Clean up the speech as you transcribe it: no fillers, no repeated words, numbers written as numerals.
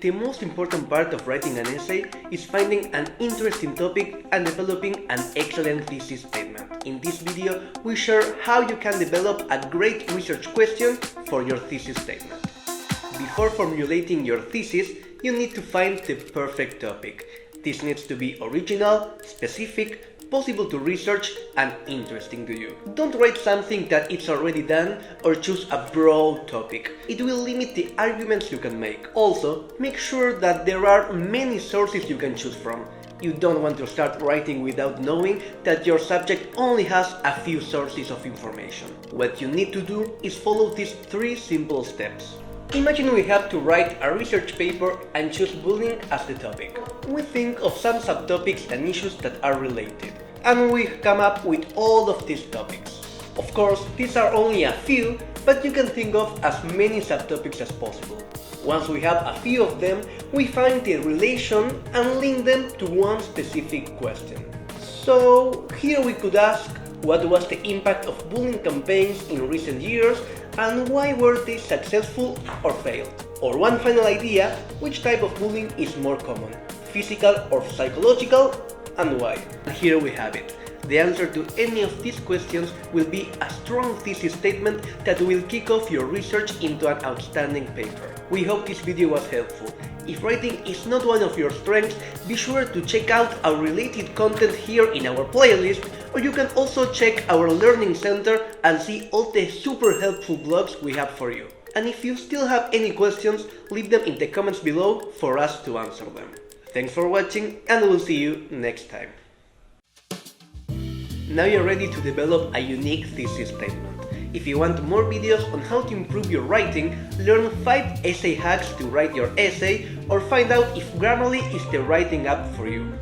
The most important part of writing an essay is finding an interesting topic and developing an excellent thesis statement. In this video, we share how you can develop a great research question for your thesis statement. Before formulating your thesis, you need to find the perfect topic. This needs to be original, specific, possible to research, and interesting to you. Don't write something that it's already done or choose a broad topic. It will limit the arguments you can make. Also, make sure that there are many sources you can choose from. You don't want to start writing without knowing that your subject only has a few sources of information. What you need to do is follow these 3 simple steps. Imagine we have to write a research paper and choose bullying as the topic. We think of some subtopics and issues that are related, and we come up with all of these topics. Of course, these are only a few, but you can think of as many subtopics as possible. Once we have a few of them, we find the relation and link them to one specific question. So here we could ask, what was the impact of bullying campaigns in recent years and why were they successful or failed? Or one final idea, which type of bullying is more common, physical or psychological, and why? And here we have it. The answer to any of these questions will be a strong thesis statement that will kick off your research into an outstanding paper. We hope this video was helpful. If writing is not one of your strengths, be sure to check out our related content here in our playlist, or you can also check our learning center and see all the super helpful blogs we have for you. And if you still have any questions, leave them in the comments below for us to answer them. Thanks for watching, and we'll see you next time. Now you're ready to develop a unique thesis statement. If you want more videos on how to improve your writing, learn 5 essay hacks to write your essay, or find out if Grammarly is the writing app for you.